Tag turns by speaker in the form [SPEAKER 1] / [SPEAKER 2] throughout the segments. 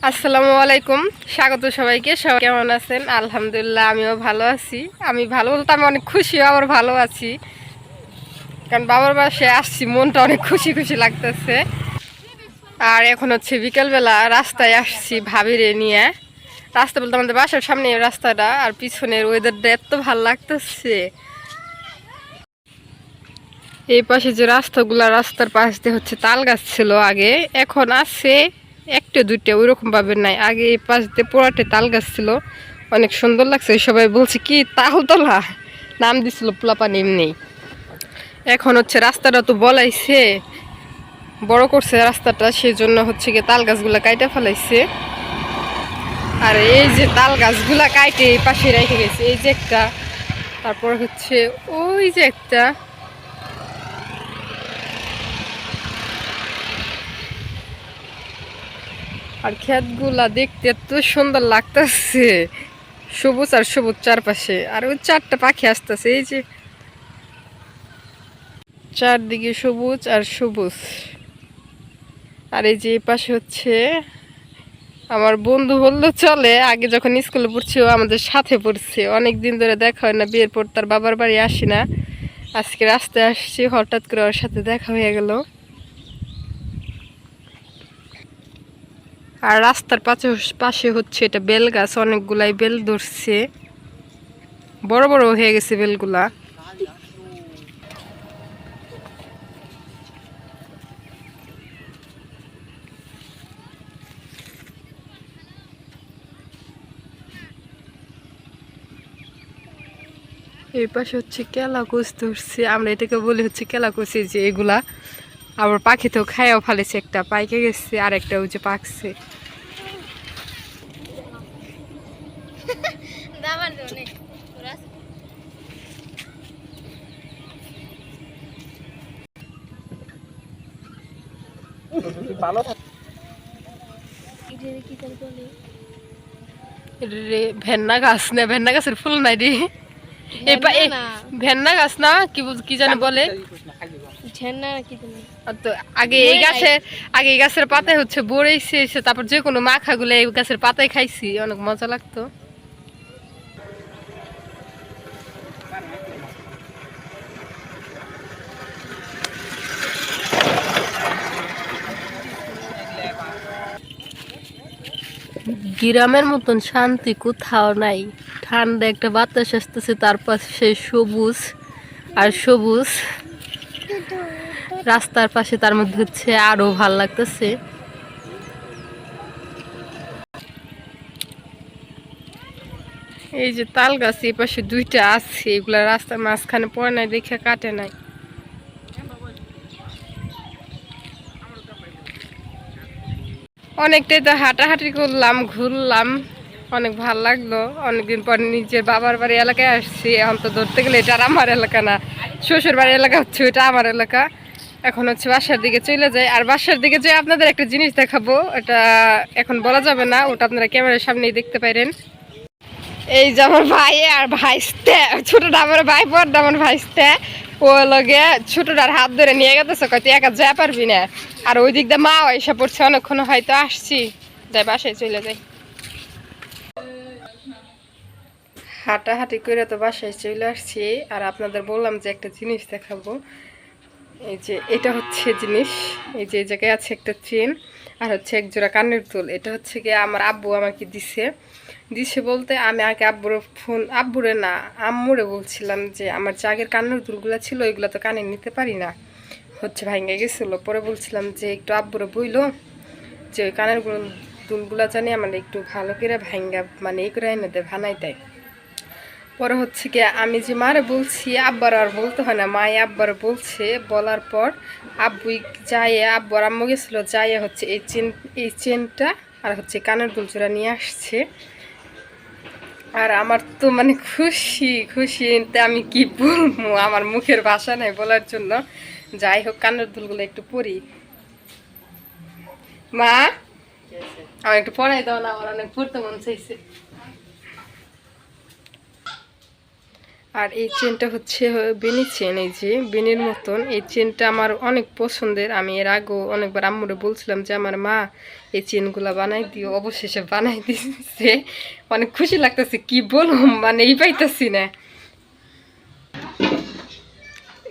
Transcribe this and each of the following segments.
[SPEAKER 1] আসসালামু আলাইকুম, স্বাগত সবাইকে। সবাই কেমন আছেন? আলহামদুলিল্লাহ, আমিও ভালো আছি। আমি ভালো বলতে আমি অনেক খুশি, আবার ভালো আছি, কারণ বাবার বাসায় আসছি, মনটা অনেক খুশি খুশি লাগতেছে। আর এখন হচ্ছে বিকেলবেলা, রাস্তায় আসছি ভাবিরে নিয়ে। রাস্তা বলতে আমাদের বাসার সামনে রাস্তাটা, আর পিছনের ওয়েদারটা এত ভালো লাগতেছে। এই পাশে যে রাস্তাগুলা, রাস্তার পাশ দিয়ে হচ্ছে তাল গাছ ছিল আগে, এখন আছে একটা দুইটা, ওইরকম ভাবে নাই। আগে এই পাশ দিয়ে পোড়াটে তাল গাছ ছিল, অনেক সুন্দর লাগছে। সবাই বলছে কি তালতলা নাম দিছিল পোলাপানি এমনি। এখন হচ্ছে রাস্তাটা তো বলাইছে, বড় করছে রাস্তাটা, সেই জন্য হচ্ছে গিয়ে তাল গাছগুলা কাইটা ফেলাইছে। আর এই যে তাল গাছগুলা কাইটে এই পাশে রেখে গেছে, এই যে একটা, তারপর হচ্ছে ওই যে একটা। আর ক্ষেতগুলা দেখতে এত সুন্দর লাগতেছে, সবুজ আর সবুজ চারপাশে। আর ওই চারটা পাখি আসতেছে, এই যে চারদিকে সবুজ আর সবুজ। আর এই যে পাশে হচ্ছে আমার বন্ধু বললো চলে, আগে যখন স্কুলে পড়ছি ও আমাদের সাথে পড়ছে, অনেক দিন ধরে দেখা হয় না, বিয়ের পর তার বাবার বাড়ি আসি না। আজকে রাস্তায় আসছি, হঠাৎ করে ওর সাথে দেখা হয়ে গেল। আর রাস্তার পাশে পাশে হচ্ছে এটা বেল গাছ, অনেকগুলাই বেল ধরছে, বড় বড় হয়ে গেছে বেলগুলা। এই পাশে হচ্ছে কেলা কুচ ধরছে, আমরা এটাকে বলি হচ্ছে কেলা কুচি, যে এগুলা আবার পাখি তো খায়াও ফেলেছে, একটা পাইকে গেছে আর একটা ওই যে পাকছে। ভেন্না গাছ না, ভেন্না গাছের ফুল নাই রে। ভেন্না গাছ না, কি জানি বলে। তো আগে এই গাছের পাতায় হচ্ছে বড়েছে, তারপর যে কোনো মাখাগুলো এই গাছের পাতায় খাইছি, অনেক মজা লাগতো। গ্রামের মতন শান্তি কোথাও নাই। ঠান্ডা একটা বাতাস আসতেছে, তার পাশে সবুজ আর সবুজ রাস্তার পাশে, তার মধ্যে হচ্ছে আরো ভাল লাগতেছে। এই যে তাল গাছ এই পাশে দুইটা আছে, এগুলা রাস্তার মাঝখানে পড়ে নাই, দেখে কাটে নাই। অনেকটাই তো হাঁটাহাঁটি করলাম, ঘুরলাম, অনেক ভাল লাগলো। অনেকদিন পর নিজের বাবার বাড়ি এলাকায় আসছি। এখন তো ধরতে গেলে এটা আর আমার এলাকা না, শ্বশুর বাড়ির এলাকা হচ্ছে, ওইটা আমার এলাকা। এখন হচ্ছে বাসার দিকে চলে যাই। আর বাসার দিকে যে আপনাদের একটা জিনিস দেখাবো, এটা এখন বলা যাবে না, ওটা আপনারা ক্যামেরার সামনেই দেখতে পাইরেন। এই যে আমার ভাই আর ভাইস্তে, ছোটটা আমার ভাই, বড়টা আমার ভাইস্তে। ও লগে ছোটটার হাত ধরে নিয়ে গেছে, কয়তো একা যা পারবি না। আর ওই দিক দিয়ে মা এসে পড়ছে, অনেকক্ষণ হয়তো আসছি, যাই বাসায় চলে যাই। হাঁটাহাঁটি করে তো বাসায় চলে আসছি। আর আপনাদের বললাম যে একটা জিনিস দেখাবো। এই যে এটা হচ্ছে জিনিস, এই যে এই জায়গায় আছে একটা চেন, আর হচ্ছে এক জোড়া কানের দুল। এটা হচ্ছে গিয়ে আমার আব্বু আমাকে দিছে। দিছে বলতে আমি আগে আব্বুরে না, আম্মুরে বলছিলাম যে আমার যে আগের কানের দুলগুলো ছিল ওইগুলো তো কানে নিতে পারি না, হচ্ছে ভাঙ্গে গেছিলো। পরে বলছিলাম যে একটু আব্বুরে বইলো যে ওই কানের দুলগুলা জানি আমার একটু ভালো করে ভাঙ্গা, মানে এই করে এনে দেয়, ভানাই দেয়। পরে হচ্ছে কি আমি যে মারে বলছি, আব্বার আর বলতে হয় না, মায়ে আব্বার বলছে। বলার পর আব্বুই যাইয়ে, আব্বুর আম্মু গেছিলো, যাইয়ে হচ্ছে এই চেনটা আর হচ্ছে কানের দুলজোড়া নিয়ে আসছে। আর আমার তো মানে খুশি খুশি, আমি কি বলবো, আমার মুখের ভাষা নাই বলার জন্য। যাই হোক, কানের দুলগুলো একটু পরি। মা, আমার একটু পড়াই দাও না, আমার অনেক পড়তে মন চাইছে। আর এই চেনটা হচ্ছে বেনি চেন, এই যে বেনির মতন। এই চেনটা আমার অনেক পছন্দের। আমি এর আগেও অনেকবার আম্মুরে বলছিলাম যে আমার মা এই চেনগুলা বানাই দিও, অবশেষে বানাই দিচ্ছে। অনেক খুশি লাগতেছে, কি বলুম মানে এই পাইতেছি না।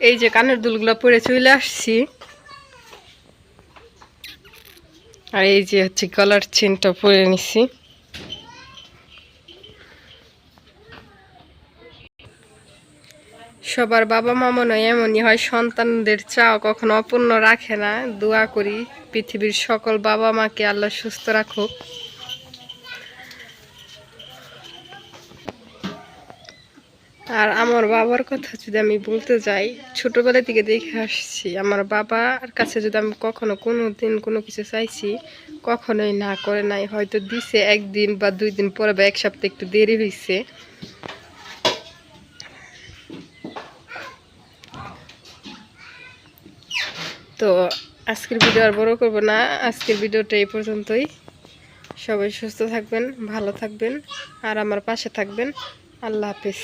[SPEAKER 1] এই যে কানের দুলগুলো পরে চলে আসছি। আর এই যে হচ্ছে গলার চেনটা পরে নিছি। সবার বাবা মা মনে হয় এমনই হয়, সন্তানদের চাও কখনো অপূর্ণ রাখে না। দোয়া করি পৃথিবীর সকল বাবা মাকে আল্লাহ সুস্থ রাখুক। আর আমার বাবার কথা যদি আমি বলতে যাই, ছোটবেলা থেকে দেখে আসছি আমার বাবার কাছে যদি আমি কখনো কোনো দিন কোনো কিছু চাইছি, কখনোই না করে নাই। হয়তো দিছে একদিন বা 2 দিন পরে বা 1 সপ্তাহ একটু দেরি হয়েছে। তো আজকের ভিডিও আর বড় করব না, আজকের ভিডিওটা এই পর্যন্তই। সবাই সুস্থ থাকবেন, ভালো থাকবেন, আর আমার পাশে থাকবেন। আল্লাহ হাফিজ।